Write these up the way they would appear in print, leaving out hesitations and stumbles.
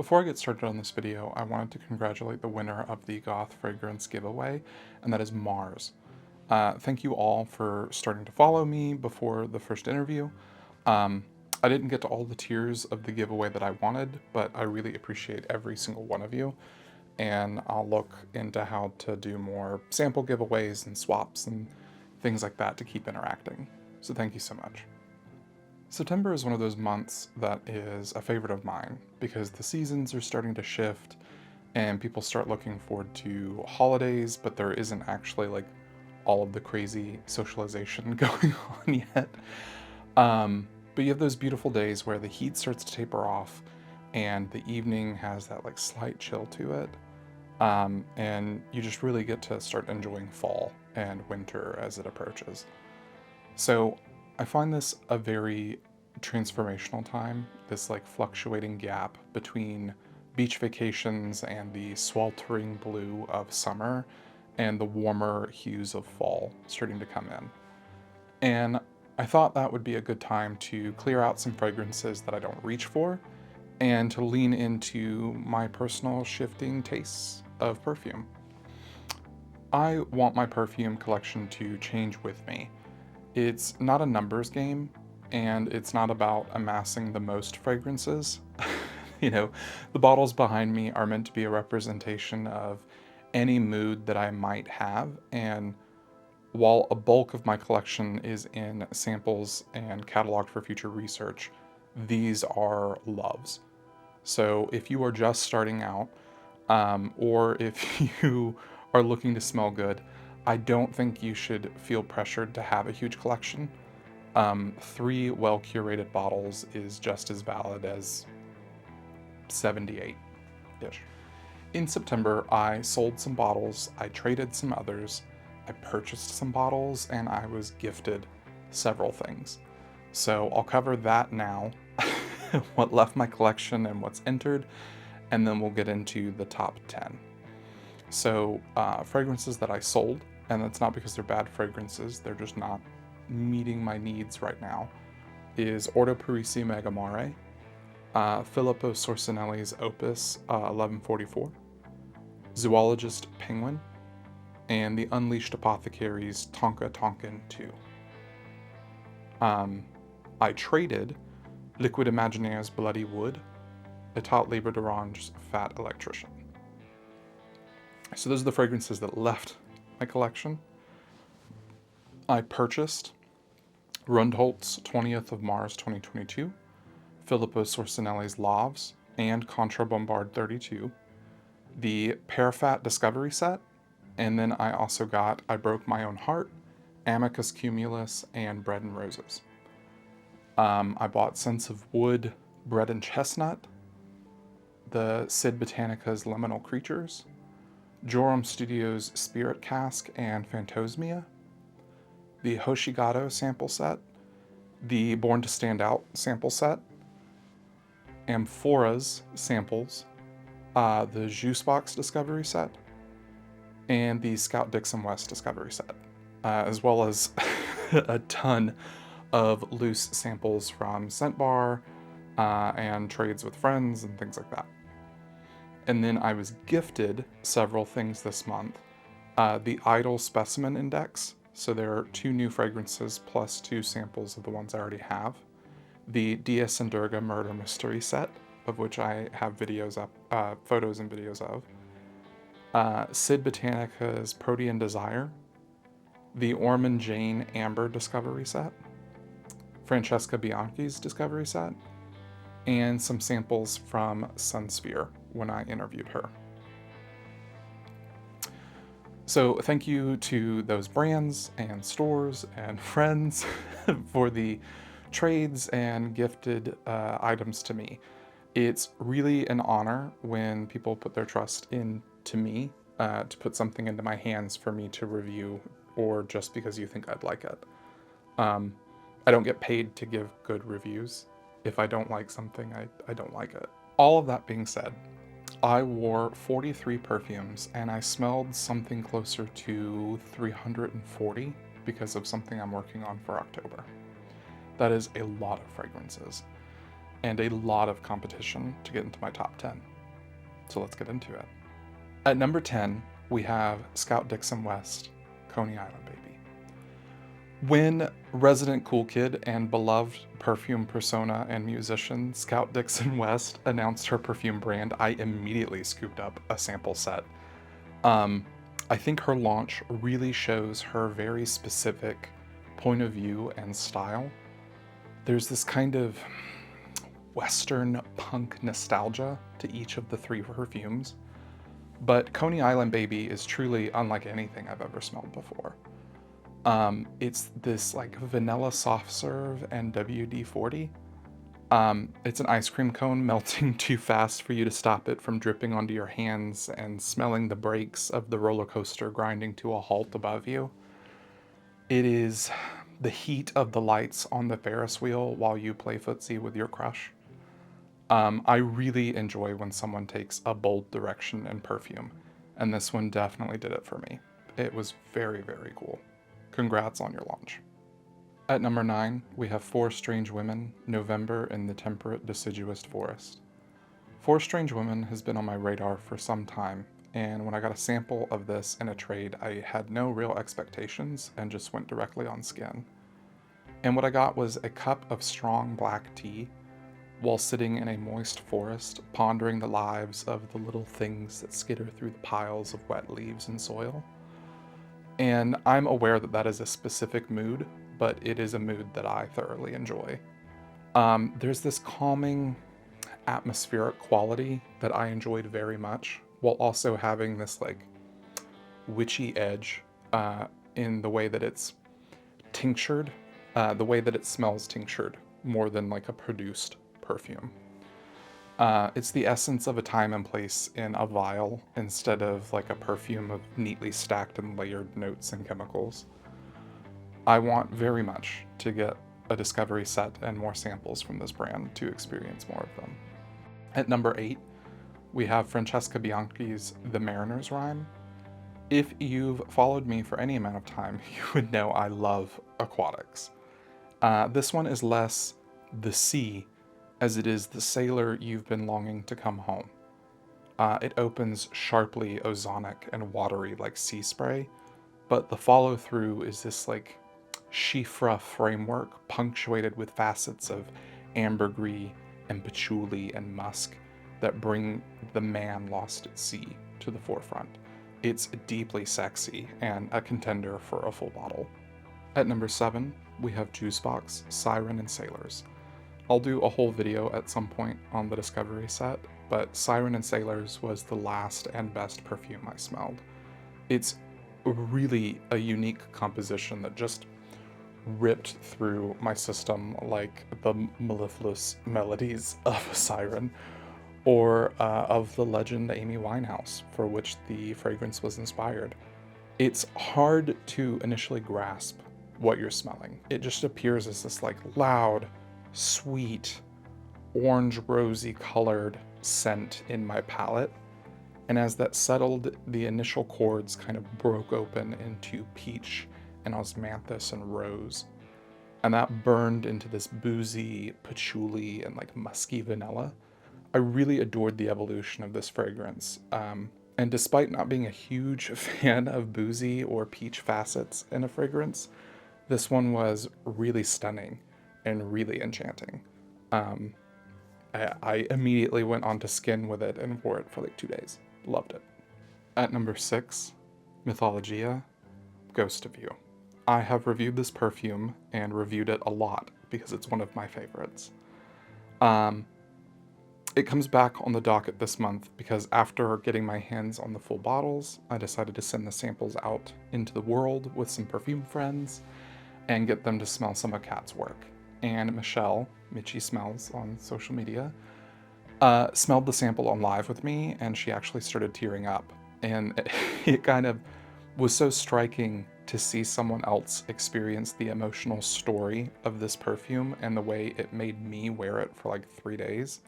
Before I get started on this video, I wanted to congratulate the winner of the Goth fragrance giveaway, and that is Mars. Thank you all for starting to follow me before the first interview. I didn't get to all the tiers of the giveaway that I wanted, but I really appreciate every single one of you, and I'll look into how to do more sample giveaways and swaps and things like that to keep interacting. So thank you so much. September is one of those months that is a favorite of mine because the seasons are starting to shift and people start looking forward to holidays, but there isn't actually like all of the crazy socialization going on yet. But you have those beautiful days where the heat starts to taper off and the evening has that like slight chill to it. And you just really get to start enjoying fall and winter as it approaches. So I find this a very transformational time, this like fluctuating gap between beach vacations and the sweltering blue of summer and the warmer hues of fall starting to come in. And I thought that would be a good time to clear out some fragrances that I don't reach for and to lean into my personal shifting tastes of perfume. I want my perfume collection to change with me. It's not a numbers game, and it's not about amassing the most fragrances. The bottles behind me are meant to be a representation of any mood that I might have, and while a bulk of my collection is in samples and cataloged for future research, these are loves. So if you are just starting out, or if you are looking to smell good, I don't think you should feel pressured to have a huge collection. 3 well-curated bottles is just as valid as 78-ish. In September, I sold some bottles, I traded some others, I purchased some bottles, and I was gifted several things. So I'll cover that now, what left my collection and what's entered, and then we'll get into the top 10. So fragrances that I sold, and that's not because they're bad fragrances, they're just not meeting my needs right now, is Ordo Parisi Mega Mare, Filippo Sorcinelli's Opus 1144, Zoologist Penguin, and the Unleashed Apothecary's Tonka Tonkin 2. I traded Liquid Imaginaire's Bloody Wood, Etat Libre d'Orange's Fat Electrician. So those are the fragrances that left my collection. I purchased Rundholt's 20th of Mars 2022, Filippo Sorcinelli's Laves, and Contra Bombard 32, the Pearfat Discovery Set, and then I also got I Broke My Own Heart, Amicus Cumulus, and Bread and Roses. I bought Sense of Wood, Bread and Chestnut, the Sid Botanica's Liminal Creatures, Joram Studios' Spirit Cask and Phantosmia, the Hoshigato sample set, the Born to Stand Out sample set, Amphora's samples, the Jusbox Discovery set, and the Scout Dixon West Discovery set, as well as a ton of loose samples from Scent Bar and trades with friends and things like that. And then I was gifted several things this month. The Idle Specimen Index, so there are 2 new fragrances plus 2 samples of the ones I already have. The Dias and Durga Murder Mystery set, of which I have videos up, photos and videos of. Sid Botanica's Protean Desire, the Ormond Jane Amber Discovery set, Francesca Bianchi's Discovery set, and some samples from Sunsphere when I interviewed her. So thank you to those brands and stores and friends for the trades and gifted items to me. It's really an honor when people put their trust into me to put something into my hands for me to review, or just because you think I'd like it. I don't get paid to give good reviews. If I don't like something, I don't like it. All of that being said, I wore 43 perfumes and I smelled something closer to 340 because of something I'm working on for October. That is a lot of fragrances and a lot of competition to get into my top 10. So let's get into it. At number 10, we have Scout Dixon West, Coney Island Baby. When resident cool kid and beloved perfume persona and musician Scout Dixon West announced her perfume brand, I immediately scooped up a sample set. I think her launch really shows her very specific point of view and style. There's this kind of Western punk nostalgia to each of the 3 perfumes, but Coney Island Baby is truly unlike anything I've ever smelled before. It's this like vanilla soft serve and WD-40. It's an ice cream cone melting too fast for you to stop it from dripping onto your hands and smelling the brakes of the roller coaster grinding to a halt above you. It is the heat of the lights on the Ferris wheel while you play footsie with your crush. I really enjoy when someone takes a bold direction in perfume, and this one definitely did it for me. It was very, very cool. Congrats on your launch. At number 9, we have 4 Strange Women, November in the Temperate Deciduous Forest. 4 Strange Women has been on my radar for some time, and when I got a sample of this in a trade, I had no real expectations and just went directly on skin. And what I got was a cup of strong black tea while sitting in a moist forest, pondering the lives of the little things that skitter through the piles of wet leaves and soil. And I'm aware that that is a specific mood, but it is a mood that I thoroughly enjoy. There's this calming, atmospheric quality that I enjoyed very much, while also having this like witchy edge in the way that it's tinctured, the way that it smells tinctured, more than like a produced perfume. It's the essence of a time and place in a vial instead of like a perfume of neatly stacked and layered notes and chemicals. I want very much to get a discovery set and more samples from this brand to experience more of them. At number 8, we have Francesca Bianchi's The Mariner's Rhyme. If you've followed me for any amount of time, you would know I love aquatics. This one is less the sea as it is the sailor you've been longing to come home. It opens sharply ozonic and watery like sea spray, but the follow through is this like chiffre framework punctuated with facets of ambergris and patchouli and musk that bring the man lost at sea to the forefront. It's deeply sexy and a contender for a full bottle. At number 7, we have Jusbox, Siren, and Sailors. I'll do a whole video at some point on the discovery set, but Siren and Sailors was the last and best perfume I smelled. It's really a unique composition that just ripped through my system like the mellifluous melodies of Siren, or of the legend Amy Winehouse, for which the fragrance was inspired. It's hard to initially grasp what you're smelling. It just appears as this like loud, sweet, orange rosy colored scent in my palate, and as that settled, the initial chords kind of broke open into peach and osmanthus and rose, and that burned into this boozy patchouli and like musky vanilla. I really adored the evolution of this fragrance, and despite not being a huge fan of boozy or peach facets in a fragrance, this one was really stunning and really enchanting. I immediately went on to skin with it and wore it for like 2 days. Loved it. At number 6, Mythologia, Ghost of You. I have reviewed this perfume and reviewed it a lot because it's one of my favorites. It comes back on the docket this month because after getting my hands on the full bottles, I decided to send the samples out into the world with some perfume friends and get them to smell some of Kat's work. And Michelle, Mitchie Smells on social media, smelled the sample on live with me, and she actually started tearing up. And it kind of was so striking to see someone else experience the emotional story of this perfume and the way it made me wear it for like 3 days.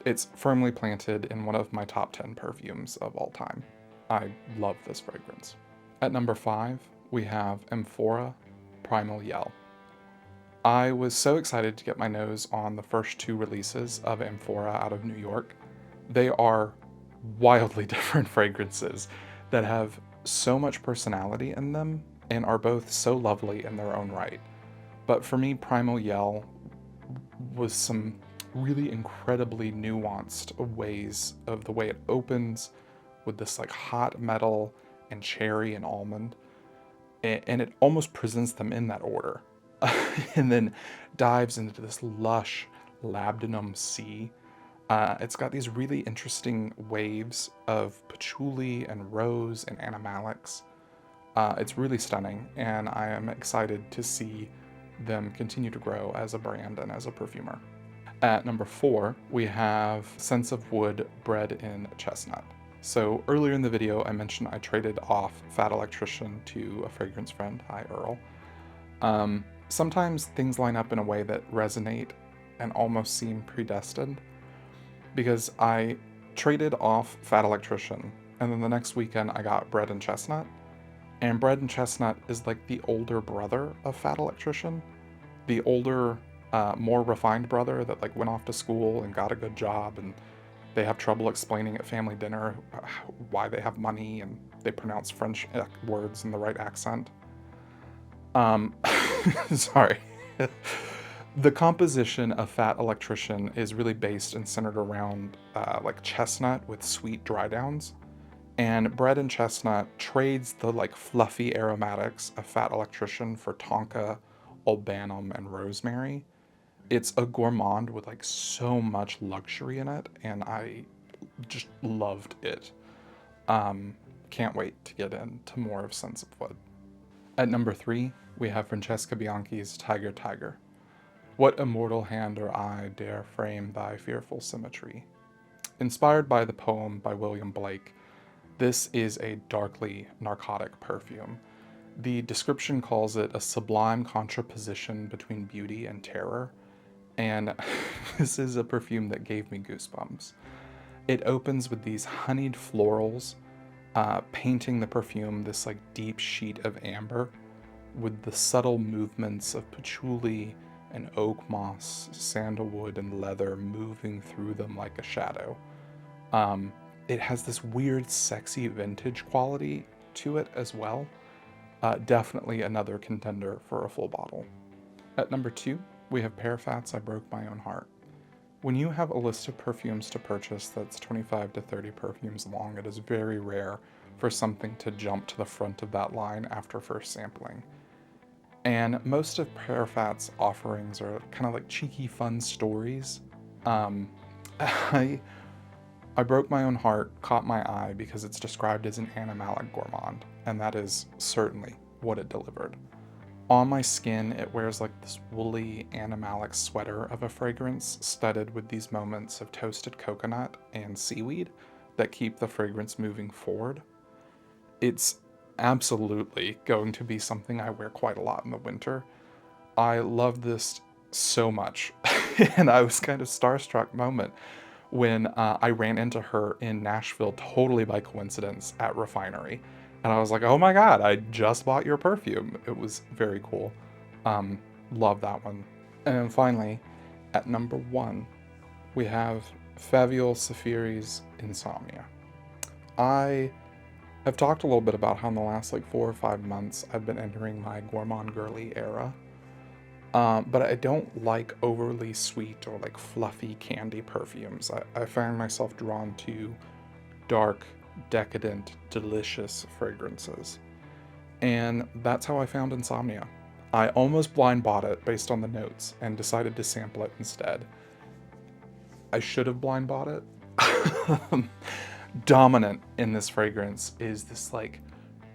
It's firmly planted in one of my top 10 perfumes of all time. I love this fragrance. At number 5, we have Amphora, Primal Yell. I was so excited to get my nose on the first 2 releases of Amphora out of New York They are wildly different fragrances that have so much personality in them and are both so lovely in their own right. But for me, Primal Yell was some really incredibly nuanced ways of the way it opens with this like hot metal and cherry and almond, and it almost presents them in that order. And then dives into this lush labdanum sea. It's got these really interesting waves of patchouli and rose and animalics. It's really stunning, and I am excited to see them continue to grow as a brand and as a perfumer. At number 4, we have Sense of Wood bred in Chestnut. So earlier in the video, I mentioned I traded off Fat Electrician to a fragrance friend. Hi, Earl. Sometimes things line up in a way that resonate and almost seem predestined, because I traded off Fat Electrician, and then the next weekend I got Bread and Chestnut. And Bread and Chestnut is like the older brother of Fat Electrician, the older, more refined brother that like went off to school and got a good job, and they have trouble explaining at family dinner why they have money and they pronounce French words in the right accent. Sorry. The composition of Fat Electrician is really based and centered around like chestnut with sweet dry downs. And Bread and Chestnut trades the like fluffy aromatics of Fat Electrician for tonka, albanum, and rosemary. It's a gourmand with like so much luxury in it, and I just loved it. Can't wait to get into more of Sense of Wood. At number 3, we have Francesca Bianchi's Tyger. What immortal hand or eye dare frame thy fearful symmetry? Inspired by the poem by William Blake, this is a darkly narcotic perfume. The description calls it a sublime contraposition between beauty and terror, and this is a perfume that gave me goosebumps. It opens with these honeyed florals, painting the perfume this like deep sheet of amber, with the subtle movements of patchouli and oak moss, sandalwood, and leather moving through them like a shadow. It has this weird, sexy vintage quality to it as well. Definitely another contender for a full bottle. At number 2, we have Pearfat's I Broke My Own Heart. When you have a list of perfumes to purchase that's 25 to 30 perfumes long, it is very rare for something to jump to the front of that line after first sampling. And most of Perfat's offerings are kind of like cheeky, fun stories. I Broke My Own Heart caught my eye because it's described as an animalic gourmand, and that is certainly what it delivered. On my skin, it wears like this woolly, animalic sweater of a fragrance studded with these moments of toasted coconut and seaweed that keep the fragrance moving forward. It's absolutely going to be something I wear quite a lot in the winter. I love this so much, and I was kind of starstruck moment when I ran into her in Nashville totally by coincidence at Refinery. And I was like, oh my god, I just bought your perfume. It was very cool. Love that one. And then finally, at number 1, we have Faviol Seferi's Insomnia. I have talked a little bit about how in the last like 4 or 5 months I've been entering my gourmand girly era. But I don't like overly sweet or like fluffy candy perfumes. I find myself drawn to dark, decadent, delicious fragrances. And that's how I found Insomnia. I almost blind bought it based on the notes and decided to sample it instead. I should have blind bought it. Dominant in this fragrance is this like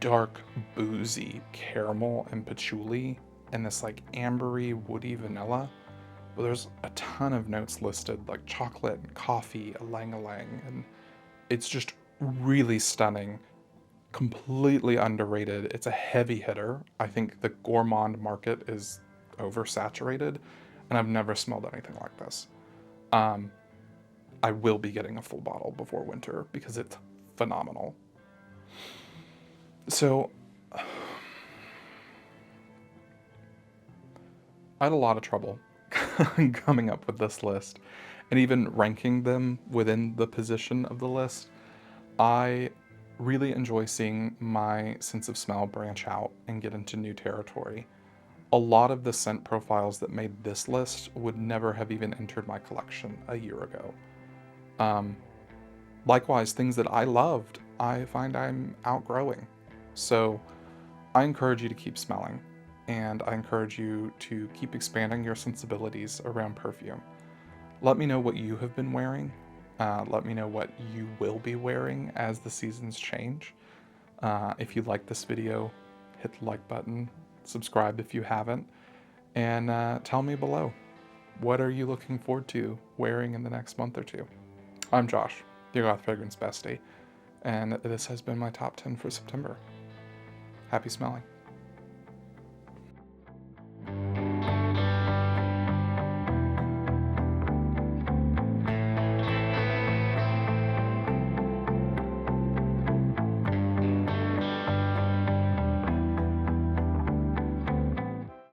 dark, boozy caramel and patchouli and this like ambery, woody vanilla. But there's a ton of notes listed like chocolate and coffee, ylang-ylang, and it's just really stunning, completely underrated. It's a heavy hitter. I think the gourmand market is oversaturated, and I've never smelled anything like this. I will be getting a full bottle before winter because it's phenomenal. So, I had a lot of trouble coming up with this list, and even ranking them within the position of the list, I really enjoy seeing my sense of smell branch out and get into new territory. A lot of the scent profiles that made this list would never have even entered my collection a year ago. Likewise, things that I loved, I find I'm outgrowing. So I encourage you to keep smelling, and I encourage you to keep expanding your sensibilities around perfume. Let me know what you have been wearing. Let me know what you will be wearing as the seasons change. If you like this video, hit the like button, subscribe if you haven't, and tell me below, what are you looking forward to wearing in the next month or two? I'm Josh, your Goth Fragrance Bestie, and this has been my top 10 for September. Happy smelling.